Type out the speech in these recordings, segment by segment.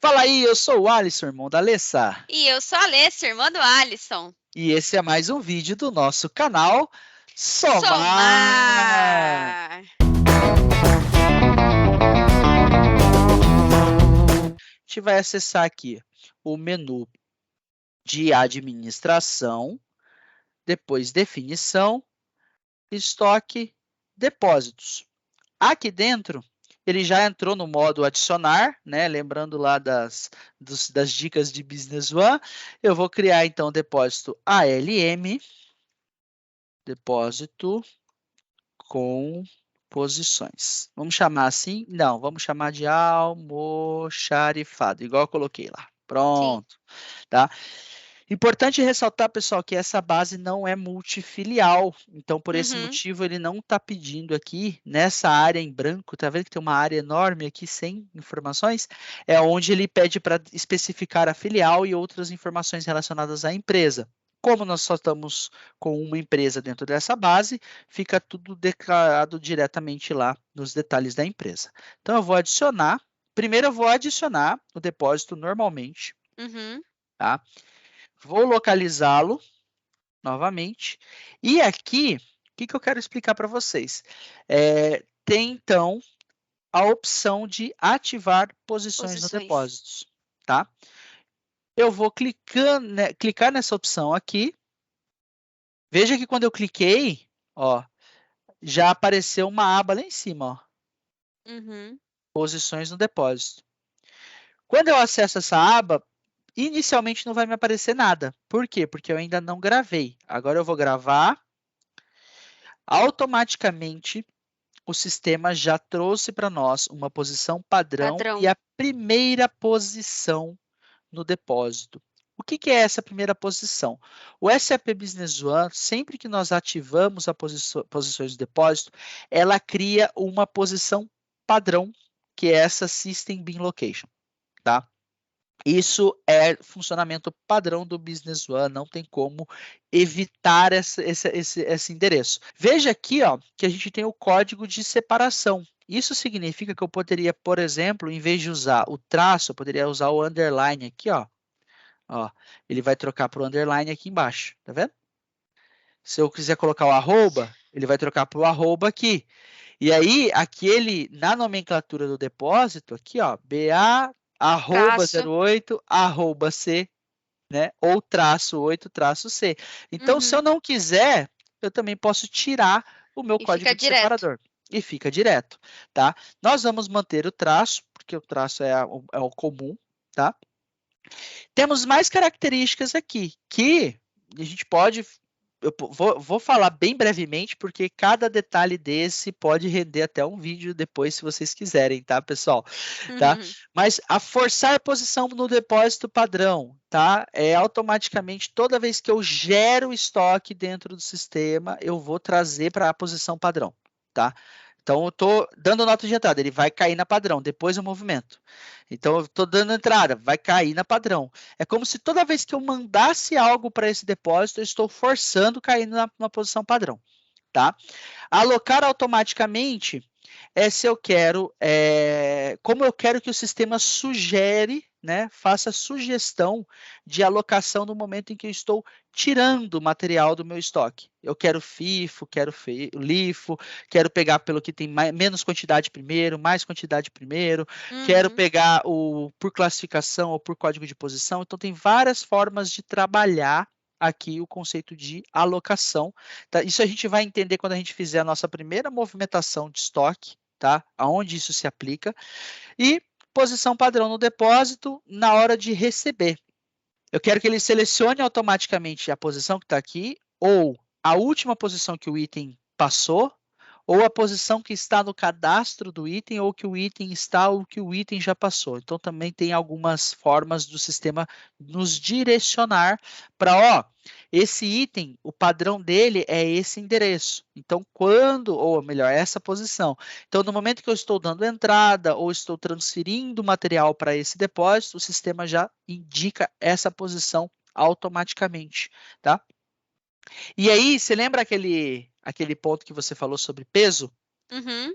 Fala aí, eu sou o Alisson, irmão da Alessa. E eu sou a Alessa, irmã do Alisson. E esse é mais um vídeo do nosso canal Somar. Somar! A gente vai acessar aqui o menu de administração, depois definição, estoque, depósitos. Aqui dentro, ele já entrou no modo adicionar, né? Lembrando lá das dicas de Business One. Eu vou criar então o depósito ALM, depósito com posições. Vamos chamar assim? Não, vamos chamar de almoxarifado, igual eu coloquei lá. Sim. Pronto, tá? Importante ressaltar, pessoal, que essa base não é multifilial, então por esse Uhum. motivo ele não está pedindo aqui nessa área em branco, tá vendo que tem uma área enorme aqui sem informações? É onde ele pede para especificar a filial e outras informações relacionadas à empresa. Como nós só estamos com uma empresa dentro dessa base, fica tudo declarado diretamente lá nos detalhes da empresa. Então eu vou adicionar, primeiro eu vou adicionar o depósito normalmente, Uhum. tá? Vou localizá-lo novamente. E aqui, o que eu quero explicar para vocês? Tem, então, a opção de ativar posições no Posições. depósitos, tá? Eu vou clicar nessa opção aqui. Veja que quando eu cliquei, ó, já apareceu uma aba lá em cima, ó, Uhum. posições no depósito. Quando eu acesso essa aba, inicialmente não vai me aparecer nada. Por quê? Porque eu ainda não gravei. Agora eu vou gravar. Automaticamente, o sistema já trouxe para nós uma posição padrão e Padrão. a primeira posição no depósito. O que é essa primeira posição? O SAP Business One, sempre que nós ativamos as posições do depósito, ela cria uma posição padrão, que é essa System Bin Location, tá? Isso é funcionamento padrão do Business One, não tem como evitar esse endereço. Veja aqui, ó, que a gente tem o código de separação. Isso significa que eu poderia, por exemplo, em vez de usar o traço, eu poderia usar o underline aqui, ó. Ó, ele vai trocar para o underline aqui embaixo, tá vendo? Se eu quiser colocar o arroba, ele vai trocar para o arroba aqui. E aí, aquele, na nomenclatura do depósito, aqui, ó, BA arroba Traço. 08 arroba C, né? Ou traço 8 traço C. Então, se eu Uhum. não quiser, eu também posso tirar o meu E fica código de direto. separador. E fica direto, tá? Nós vamos manter o traço, porque o traço é o comum, tá? Temos mais características aqui, que a gente pode. Eu vou falar bem brevemente, porque cada detalhe desse pode render até um vídeo depois, se vocês quiserem, tá, pessoal? Tá? Uhum. Mas a forçar a posição no depósito padrão, tá? É automaticamente, toda vez que eu gero estoque dentro do sistema, eu vou trazer para a posição padrão, tá? Então, eu estou dando nota de entrada, ele vai cair na padrão, depois o movimento. Então, eu estou dando entrada, vai cair na padrão. É como se toda vez que eu mandasse algo para esse depósito, eu estou forçando cair na posição padrão, tá? Alocar automaticamente é se eu quero, como eu quero que o sistema sugere, né, faça sugestão de alocação no momento em que eu estou tirando o material do meu estoque. Eu quero FIFO, quero LIFO, quero pegar pelo que tem menos quantidade primeiro, mais quantidade primeiro, quero Uhum. pegar por classificação ou por código de posição. Então, tem várias formas de trabalhar aqui o conceito de alocação. Tá? Isso a gente vai entender quando a gente fizer a nossa primeira movimentação de estoque, tá? Aonde isso se aplica. E posição padrão no depósito na hora de receber. Eu quero que ele selecione automaticamente a posição que está aqui, ou a última posição que o item passou, ou a posição que está no cadastro do item, ou que o item está, ou que o item já passou. Então, também tem algumas formas do sistema nos direcionar para, ó, esse item, o padrão dele é esse endereço. Então, quando, ou melhor, essa posição. Então, no momento que eu estou dando entrada ou estou transferindo material para esse depósito, o sistema já indica essa posição automaticamente, tá? E aí, você lembra aquele ponto que você falou sobre peso? Uhum.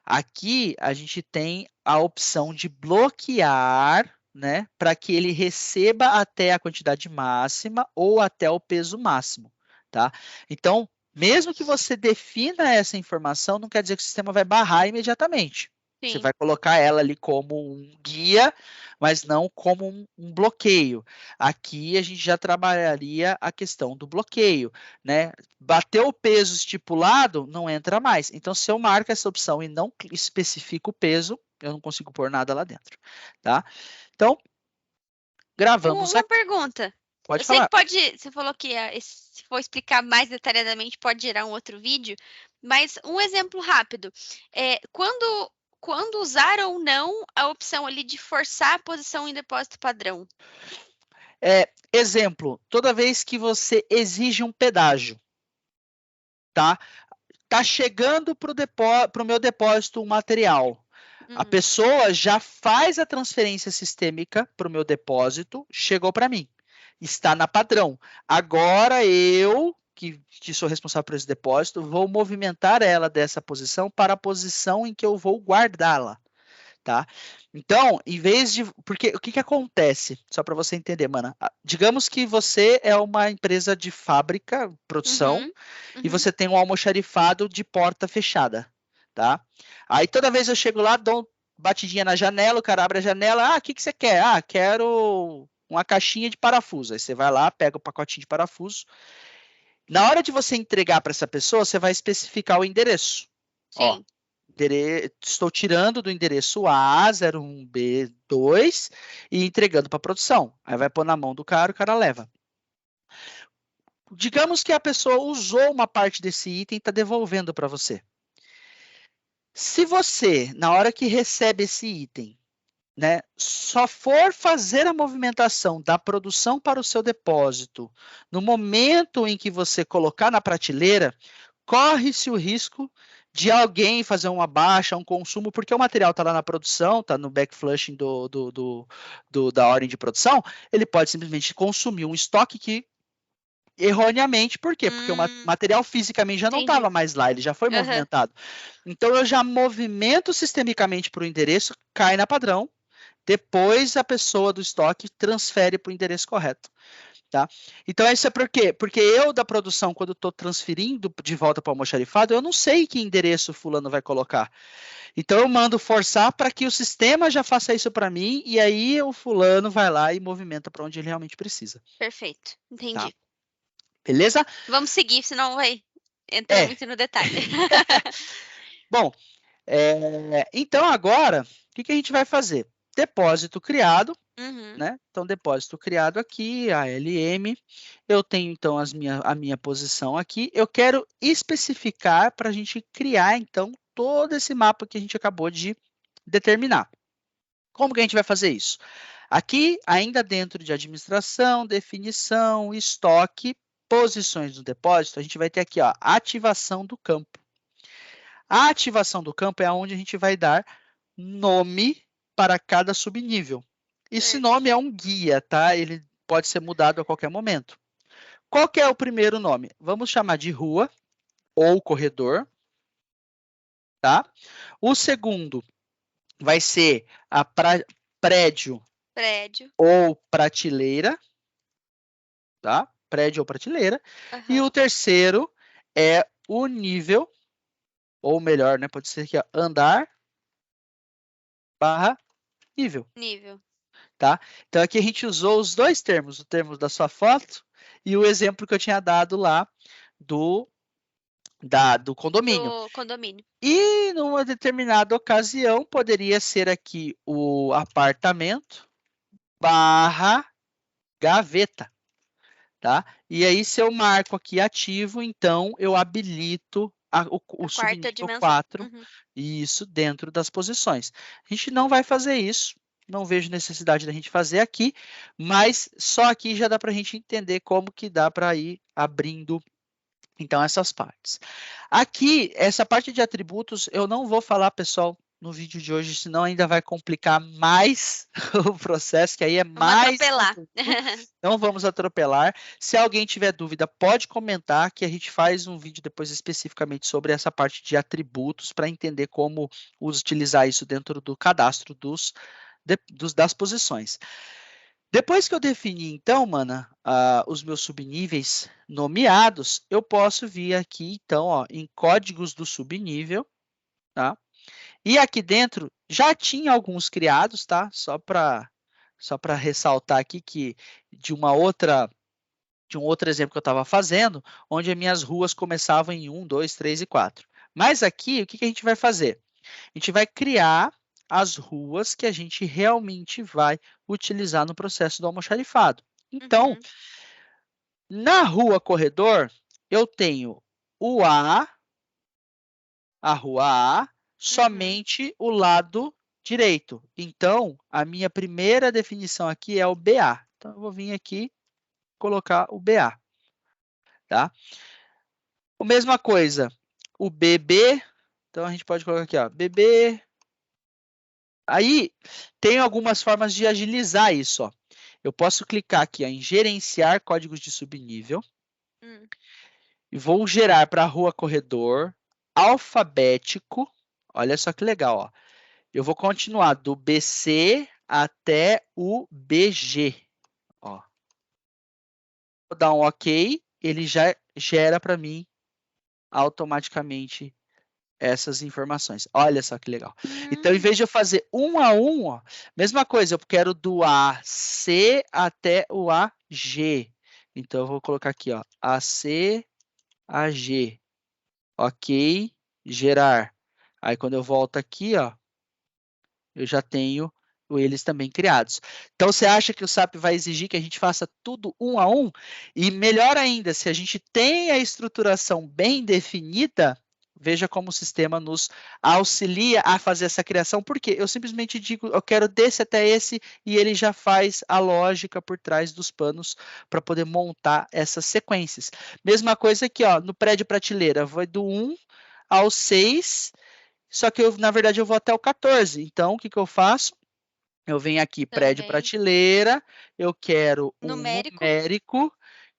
Aqui a gente tem a opção de bloquear, né, para que ele receba até a quantidade máxima ou até o peso máximo, tá? Então, mesmo que você defina essa informação, não quer dizer que o sistema vai barrar imediatamente. Você Sim. vai colocar ela ali como um guia, mas não como um bloqueio. Aqui a gente já trabalharia a questão do bloqueio, né? Bateu o peso estipulado, não entra mais. Então, se eu marco essa opção e não especifico o peso, eu não consigo pôr nada lá dentro, tá? Então, gravamos Uma aqui. pergunta. Pode Eu sei falar. que você falou que se for explicar mais detalhadamente pode gerar um outro vídeo, mas um exemplo rápido. Quando usar ou não a opção ali de forçar a posição em depósito padrão? Exemplo, toda vez que você exige um pedágio, tá? Tá chegando para o meu depósito um material. A pessoa já faz a transferência sistêmica para o meu depósito, chegou para mim. Está na padrão. Agora eu, que sou responsável por esse depósito, vou movimentar ela dessa posição para a posição em que eu vou guardá-la. Tá? Então, em vez de. Porque o que acontece? Só para você entender, mana. Digamos que você é uma empresa de fábrica, produção, e você tem um almoxarifado de porta fechada. Tá? Aí toda vez eu chego lá, dou uma batidinha na janela, o cara abre a janela. O que você quer? Quero uma caixinha de parafuso. Aí você vai lá, pega o pacotinho de parafuso. Na hora de você entregar para essa pessoa, você vai especificar o endereço. Sim. Ó, estou tirando do endereço A01B2 e entregando para a produção. Aí vai pôr na mão do cara, o cara leva. Digamos que a pessoa usou uma parte desse item e está devolvendo para você. Se você, na hora que recebe esse item, né, só for fazer a movimentação da produção para o seu depósito no momento em que você colocar na prateleira, corre-se o risco de alguém fazer uma baixa, um consumo, porque o material está lá na produção, está no backflushing da ordem de produção, ele pode simplesmente consumir um estoque que erroneamente, por quê? Porque o material fisicamente já não estava mais lá, ele já foi movimentado. Então eu já movimento sistemicamente para o endereço, cai na padrão, depois a pessoa do estoque transfere para o endereço correto. Tá? Então, isso é por quê? Porque eu, da produção, quando estou transferindo de volta para o almoxarifado, eu não sei que endereço fulano vai colocar. Então, eu mando forçar para que o sistema já faça isso para mim, e aí o fulano vai lá e movimenta para onde ele realmente precisa. Perfeito, entendi. Tá? Beleza? Vamos seguir, senão vai entrar muito no detalhe. Bom, então agora, o que a gente vai fazer? Depósito criado. Né? Então, depósito criado aqui, ALM. Eu tenho, então, a minha posição aqui. Eu quero especificar para a gente criar, então, todo esse mapa que a gente acabou de determinar. Como que a gente vai fazer isso? Aqui, ainda dentro de administração, definição, estoque, posições do depósito, a gente vai ter aqui, ó, ativação do campo. A ativação do campo é onde a gente vai dar nome para cada subnível. Esse nome é um guia, tá? Ele pode ser mudado a qualquer momento. Qual que é o primeiro nome? Vamos chamar de rua ou corredor, tá? O segundo vai ser a prédio ou prateleira, tá? Prédio ou prateleira. E o terceiro é o nível, ou melhor, né? Pode ser aqui, ó, andar barra nível. Tá? Então, aqui a gente usou os dois termos, o termo da sua foto e o exemplo que eu tinha dado lá do condomínio. E, numa determinada ocasião, poderia ser aqui o apartamento barra gaveta. Tá? E aí, se eu marco aqui ativo, então eu habilito o subnível 4, isso dentro das posições. A gente não vai fazer isso, não vejo necessidade da gente fazer aqui, mas só aqui já dá para a gente entender como que dá para ir abrindo, então, essas partes. Aqui, essa parte de atributos, eu não vou falar, pessoal, no vídeo de hoje, senão ainda vai complicar mais o processo, que aí é mais... Não vamos atropelar. Se alguém tiver dúvida, pode comentar, que a gente faz um vídeo depois especificamente sobre essa parte de atributos, para entender como utilizar isso dentro do cadastro das posições. Depois que eu defini, então, mana, os meus subníveis nomeados, eu posso vir aqui, então, ó, em códigos do subnível, tá? E aqui dentro já tinha alguns criados, tá? Só para ressaltar aqui que de um outro exemplo que eu estava fazendo, onde as minhas ruas começavam em 1, 2, 3 e 4. Mas aqui, o que a gente vai fazer? A gente vai criar as ruas que a gente realmente vai utilizar no processo do almoxarifado. Então, na rua corredor, eu tenho a rua A, somente o lado direito. Então, a minha primeira definição aqui é o BA. Então, eu vou vir aqui colocar o BA. Tá? A mesma coisa, o BB. Então, a gente pode colocar aqui, ó, BB. Aí, tem algumas formas de agilizar isso. Ó. Eu posso clicar aqui ó, em gerenciar códigos de subnível. E vou gerar para a rua corredor alfabético. Olha só que legal. Ó. Eu vou continuar do BC até o BG. Ó. Vou dar um OK. Ele já gera para mim automaticamente essas informações. Olha só que legal. Então, em vez de eu fazer um a um, ó, mesma coisa, eu quero do AC até o AG. Então, eu vou colocar aqui, ó, AC, AG. OK, gerar. Aí, quando eu volto aqui, ó, eu já tenho eles também criados. Então, você acha que o SAP vai exigir que a gente faça tudo um a um? E melhor ainda, se a gente tem a estruturação bem definida, veja como o sistema nos auxilia a fazer essa criação, porque eu simplesmente digo, eu quero desse até esse, e ele já faz a lógica por trás dos panos para poder montar essas sequências. Mesma coisa aqui, ó, no prédio prateleira, vai do 1 ao 6, só que na verdade eu vou até o 14. Então, o que eu faço? Eu venho aqui, prédio prateleira, eu quero um numérico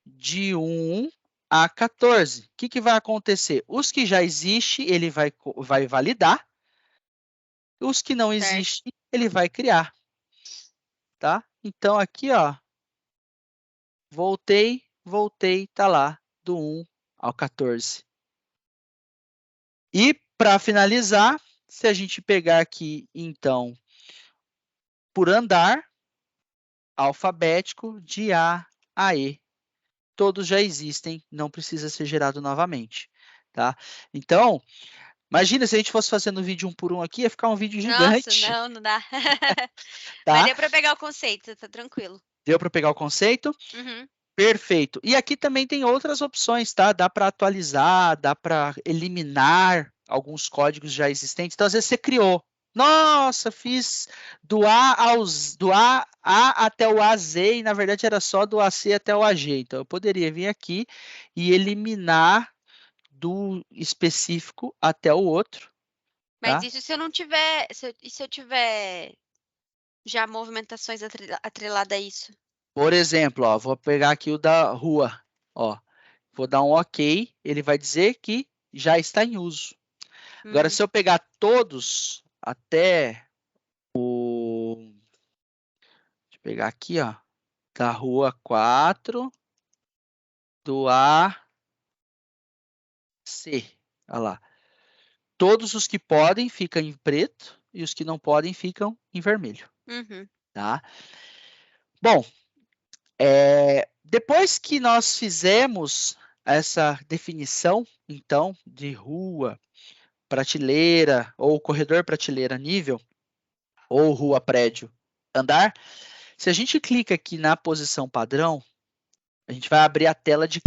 de 1 a 14. O que vai acontecer? Os que já existem, ele vai validar. Os que não existem, ele vai criar. Tá? Então, aqui, ó, voltei, tá lá, do 1 ao 14. E, para finalizar, se a gente pegar aqui, então, por andar, alfabético, de A a E. Todos já existem, não precisa ser gerado novamente. Tá? Então, imagina se a gente fosse fazendo vídeo um por um aqui, ia ficar um vídeo gigante. Nossa, não dá. Tá? Mas deu para pegar o conceito, tá tranquilo. Deu para pegar o conceito? Perfeito. E aqui também tem outras opções, tá? Dá para atualizar, dá para eliminar alguns códigos já existentes. Então, às vezes você criou. Nossa, fiz do A até o AZ e na verdade era só do AC até o AG. Então eu poderia vir aqui e eliminar do específico até o outro. Mas tá? isso se eu não tiver, se eu tiver já movimentações atreladas a isso. Por exemplo, ó, vou pegar aqui o da rua. Ó, vou dar um OK, ele vai dizer que já está em uso. Agora, se eu pegar todos até o... Deixa eu pegar aqui, ó. Da rua 4, do A, C. Olha lá. Todos os que podem ficam em preto e os que não podem ficam em vermelho. Tá? Bom, depois que nós fizemos essa definição, então, de rua, prateleira, ou corredor, prateleira, nível, ou rua, prédio, andar, se a gente clica aqui na posição padrão, a gente vai abrir a tela de